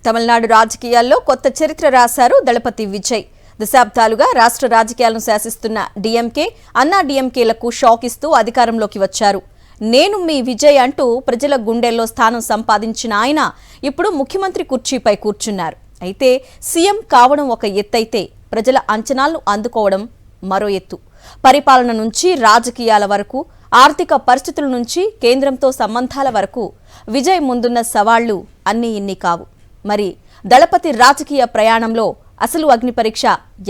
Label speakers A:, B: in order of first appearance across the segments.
A: తమిళనాడు రాజకీయాల్లో కొత్త చరిత్ర రాశారు దళపతి విజయ్. దశాబ్దాలుగా రాష్ట్ర రాజకీయాలను శాసిస్తున్న డీఎంకే, అన్నా డీఎంకేలకు షాక్ ఇస్తూ అధికారంలోకి వచ్చారు. నేను మీ విజయ్ అంటూ ప్రజల గుండెల్లో స్థానం సంపాదించిన ఆయన ఇప్పుడు ముఖ్యమంత్రి కుర్చీపై కూర్చున్నారు. అయితే సీఎం కావడం ఒక ఎత్తైతే ప్రజల అంచనాలను అందుకోవడం మరో ఎత్తు. పరిపాలన నుంచి రాజకీయాల వరకు, ఆర్థిక పరిస్థితుల నుంచి కేంద్రంతో సంబంధాల వరకు విజయ్ ముందున్న సవాళ్లు అన్నీ ఇన్ని కావు. మరి దళపతి రాజకీయ ప్రయాణంలో అసలు అగ్ని పరీక్ష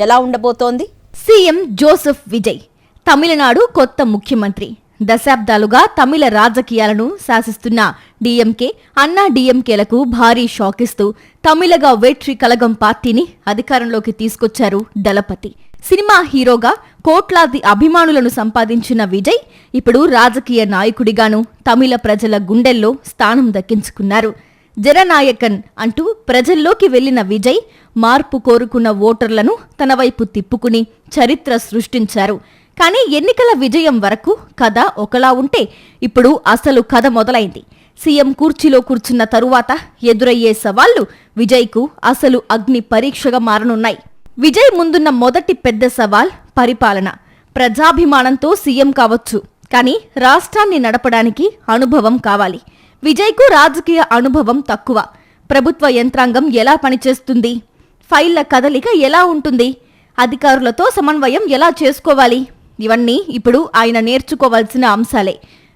A: ఎలా ఉండబోతోంది?
B: సీఎం జోసెఫ్ విజయ్ తమిళనాడు కొత్త ముఖ్యమంత్రి. దశాబ్దాలుగా తమిళ రాజకీయాలను శాసిస్తున్న డీఎంకే, అన్నా డీఎంకేలకు భారీ షాక్ ఇస్తూ తమిళగా వెట్రి కలగం పార్టీని అధికారంలోకి తీసుకొచ్చారు దళపతి. సినిమా హీరోగా కోట్లాది అభిమానులను సంపాదించిన విజయ్ ఇప్పుడు రాజకీయ నాయకుడిగాను తమిళ ప్రజల గుండెల్లో స్థానం దక్కించుకున్నారు. జననాయకన్ అంటూ ప్రజల్లోకి వెళ్లిన విజయ్ మార్పు కోరుకున్న ఓటర్లను తన వైపు తిప్పుకుని చరిత్ర సృష్టించారు. కానీ ఎన్నికల విజయం వరకు కథ ఒకలా ఉంటే ఇప్పుడు అసలు కథ మొదలైంది. సీఎం కుర్చీలో కూర్చున్న తరువాత ఎదురయ్యే సవాళ్లు విజయ్కు అసలు అగ్ని పరీక్షగా మారనున్నాయి. విజయ్ ముందున్న మొదటి పెద్ద సవాల్ పరిపాలన. ప్రజాభిమానంతో సీఎం కావచ్చు, కానీ రాష్ట్రాన్ని నడపడానికి అనుభవం కావాలి. విజయ్కు రాజకీయ అనుభవం తక్కువ. ప్రభుత్వ యంత్రాంగం ఎలా పనిచేస్తుంది, ఫైళ్ల కదలిక ఎలా ఉంటుంది, అధికారులతో సమన్వయం ఎలా చేసుకోవాలి, ఇవన్నీ ఇప్పుడు ఆయన నేర్చుకోవాల్సిన అంశాలే.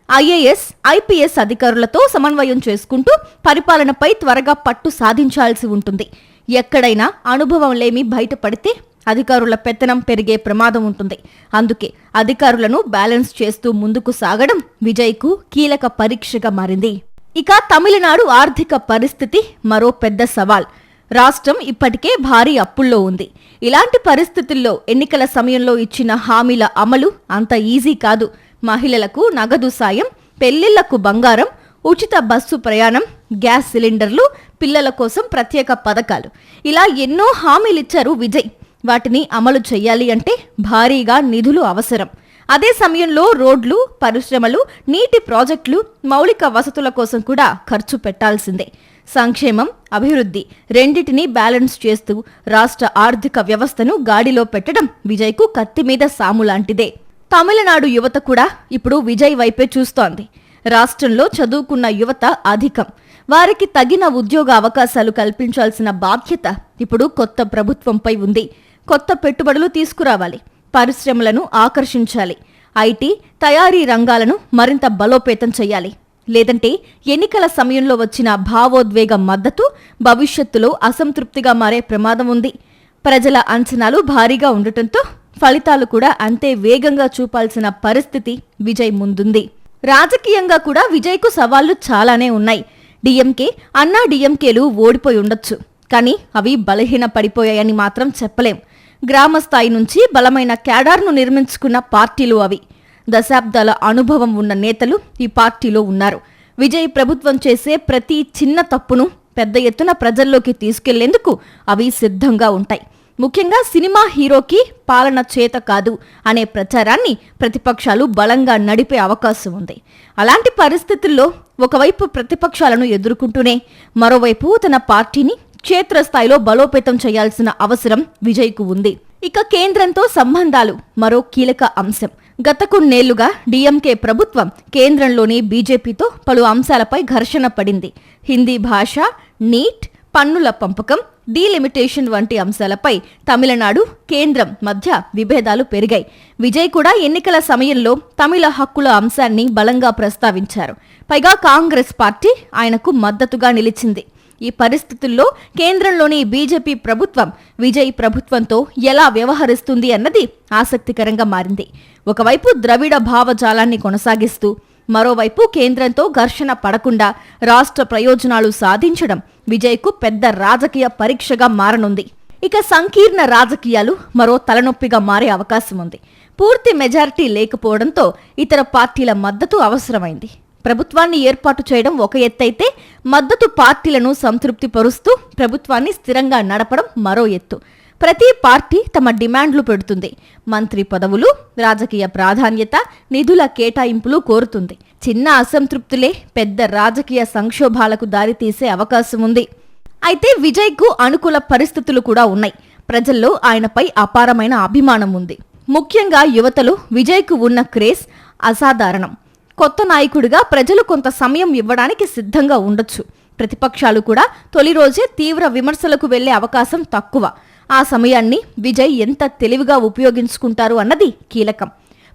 B: ఐఏఎస్, ఐపీఎస్ అధికారులతో సమన్వయం చేసుకుంటూ పరిపాలనపై త్వరగా పట్టు సాధించాల్సి ఉంటుంది. ఎక్కడైనా అనుభవం లేమి బయటపడితే అధికారుల పెత్తనం పెరిగే ప్రమాదం ఉంటుంది. అందుకే అధికారులను బ్యాలెన్స్ చేస్తూ ముందుకు సాగడం విజయ్కు కీలక పరీక్షగా మారింది. ఇక తమిళనాడు ఆర్థిక పరిస్థితి మరో పెద్ద సవాల్. రాష్ట్రం ఇప్పటికే భారీ అప్పుల్లో ఉంది. ఇలాంటి పరిస్థితుల్లో ఎన్నికల సమయంలో ఇచ్చిన హామీల అమలు అంత ఈజీ కాదు. మహిళలకు నగదు సాయం, పెళ్లిళ్లకు బంగారం, ఉచిత బస్సు ప్రయాణం, గ్యాస్ సిలిండర్లు, పిల్లల కోసం ప్రత్యేక పథకాలు, ఇలా ఎన్నో హామీలిచ్చారు విజయ్. వాటిని అమలు చెయ్యాలి అంటే భారీగా నిధులు అవసరం. అదే సమయంలో రోడ్లు, పరిశ్రమలు, నీటి ప్రాజెక్టులు, మౌలిక వసతుల కోసం కూడా ఖర్చు పెట్టాల్సిందే. సంక్షేమం, అభివృద్ధి రెండిటినీ బ్యాలెన్స్ చేస్తూ రాష్ట్ర ఆర్థిక వ్యవస్థను గాడిలో పెట్టడం విజయ్కు కత్తిమీద సాములాంటిదే. తమిళనాడు యువత కూడా ఇప్పుడు విజయ్ వైపే చూస్తోంది. రాష్ట్రంలో చదువుకున్న యువత అధికం. వారికి తగిన ఉద్యోగ అవకాశాలు కల్పించాల్సిన బాధ్యత ఇప్పుడు కొత్త ప్రభుత్వంపై ఉంది. కొత్త పెట్టుబడులు తీసుకురావాలి, పరిశ్రమలను ఆకర్షించాలి, ఐటీ, తయారీ రంగాలను మరింత బలోపేతం చేయాలి. లేదంటే ఎన్నికల సమయంలో వచ్చిన భావోద్వేగ మద్దతు భవిష్యత్తులో అసంతృప్తిగా మారే ప్రమాదం ఉంది. ప్రజల అంచనాలు భారీగా ఉండటంతో ఫలితాలు కూడా అంతే వేగంగా చూపాల్సిన పరిస్థితి విజయ్ ముందుంది. రాజకీయంగా కూడా విజయ్కు సవాళ్లు చాలానే ఉన్నాయి. డీఎంకే, అన్నా డీఎంకేలు ఓడిపోయి ఉండొచ్చు, కానీ అవి బలహీన పడిపోయాయని మాత్రం చెప్పలేం. గ్రామ స్థాయి నుంచి బలమైన క్యాడర్ను నిర్మించుకున్న పార్టీలు అవి. దశాబ్దాల అనుభవం ఉన్న నేతలు ఈ పార్టీలో ఉన్నారు. విజయ్ ప్రభుత్వం చేసే ప్రతి చిన్న తప్పును పెద్ద ఎత్తున ప్రజల్లోకి తీసుకెళ్లేందుకు అవి సిద్ధంగా ఉంటాయి. ముఖ్యంగా సినిమా హీరోకి పాలన చేత కాదు అనే ప్రచారాన్ని ప్రతిపక్షాలు బలంగా నడిపే అవకాశం ఉంది. అలాంటి పరిస్థితుల్లో ఒకవైపు ప్రతిపక్షాలను ఎదుర్కొంటూనే మరోవైపు తన పార్టీని క్షేత్రస్థాయిలో బలోపేతం చేయాల్సిన అవసరం విజయ్కు ఉంది. ఇక కేంద్రంతో సంబంధాలు మరో కీలక అంశం. గత కొన్నేళ్లుగా డీఎంకే ప్రభుత్వం కేంద్రంలోని బీజేపీతో పలు అంశాలపై ఘర్షణ పడింది. హిందీ భాష, నీట్, పన్నుల పంపకం, డీలిమిటేషన్ వంటి అంశాలపై తమిళనాడు, కేంద్రం మధ్య విభేదాలు పెరిగాయి. విజయ్ కూడా ఎన్నికల సమయంలో తమిళ హక్కుల అంశాన్ని బలంగా ప్రస్తావించారు. పైగా కాంగ్రెస్ పార్టీ ఆయనకు మద్దతుగా నిలిచింది. ఈ పరిస్థితుల్లో కేంద్రంలోని బీజేపీ ప్రభుత్వం విజయ్ ప్రభుత్వంతో ఎలా వ్యవహరిస్తుంది అన్నది ఆసక్తికరంగా మారింది. ఒకవైపు ద్రవిడ భావజాలాన్ని కొనసాగిస్తూ, మరోవైపు కేంద్రంతో ఘర్షణ పడకుండా రాష్ట్ర ప్రయోజనాలు సాధించడం విజయ్కు పెద్ద రాజకీయ పరీక్షగా మారనుంది. ఇక సంకీర్ణ రాజకీయాలు మరో తలనొప్పిగా మారే అవకాశం ఉంది. పూర్తి మెజారిటీ లేకపోవడంతో ఇతర పార్టీల మద్దతు అవసరమైంది. ప్రభుత్వాన్ని ఏర్పాటు చేయడం ఒక ఎత్తైతే, మద్దతు పార్టీలను సంతృప్తి పరుస్తూ ప్రభుత్వాన్ని స్థిరంగా నడపడం మరో ఎత్తు. ప్రతి పార్టీ తమ డిమాండ్లు పెడుతుంది. మంత్రి పదవులు, రాజకీయ ప్రాధాన్యత, నిధుల కేటాయింపులు కోరుతుంది. చిన్న అసంతృప్తులే పెద్ద రాజకీయ సంక్షోభాలకు దారితీసే అవకాశం ఉంది. అయితే విజయ్కు అనుకూల పరిస్థితులు కూడా ఉన్నాయి. ప్రజల్లో ఆయనపై అపారమైన అభిమానం ఉంది. ముఖ్యంగా యువతలో విజయ్కు ఉన్న క్రేజ్ అసాధారణం. కొత్త నాయకుడిగా ప్రజలు కొంత సమయం ఇవ్వడానికి సిద్ధంగా ఉండొచ్చు. ప్రతిపక్షాలు కూడా తొలి రోజే తీవ్ర విమర్శలకు వెళ్లే అవకాశం తక్కువ. ఆ సమయాన్ని విజయ్ ఎంత తెలివిగా ఉపయోగించుకుంటారు అన్నది కీలకం.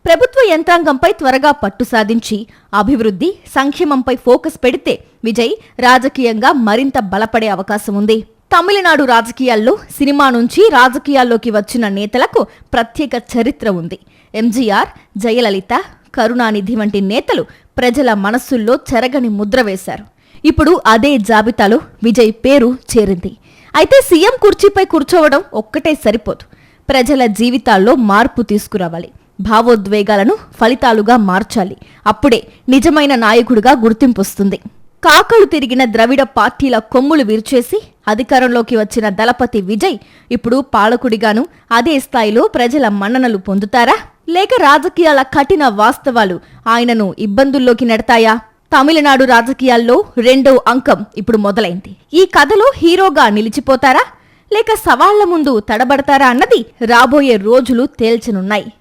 B: ప్రభుత్వ యంత్రాంగంపై త్వరగా పట్టు సాధించి అభివృద్ధి, సంక్షేమంపై ఫోకస్ పెడితే విజయ్ రాజకీయంగా మరింత బలపడే అవకాశం ఉంది. తమిళనాడు రాజకీయాల్లో సినిమా నుంచి రాజకీయాల్లోకి వచ్చిన నేతలకు ప్రత్యేక చరిత్ర ఉంది. ఎంజీఆర్, జయలలిత, కరుణానిధి వంటి నేతలు ప్రజల మనస్సుల్లో చెరగని ముద్ర వేశారు. ఇప్పుడు అదే జాబితాలో విజయ్ పేరు చేరింది. అయితే సీఎం కుర్చీపై కూర్చోవడం ఒక్కటే సరిపోదు. ప్రజల జీవితాల్లో మార్పు తీసుకురావాలి. భావోద్వేగాలను ఫలితాలుగా మార్చాలి. అప్పుడే నిజమైన నాయకుడిగా గుర్తింపొస్తుంది. కాకలు తిరిగిన ద్రవిడ పార్టీల కొమ్ములు విరిచేసి అధికారంలోకి వచ్చిన దళపతి విజయ్ ఇప్పుడు పాలకుడిగాను అదే స్థాయిలో ప్రజల మన్ననలు పొందుతారా? లేక రాజకీయాల కఠిన వాస్తవాలు ఆయనను ఇబ్బందుల్లోకి నెడతాయా? తమిళనాడు రాజకీయాల్లో రెండో అంకం ఇప్పుడు మొదలైంది. ఈ కథలో హీరోగా నిలిచిపోతారా లేక సవాళ్ల ముందు తడబడతారా అన్నది రాబోయే రోజులు తేల్చనున్నాయి.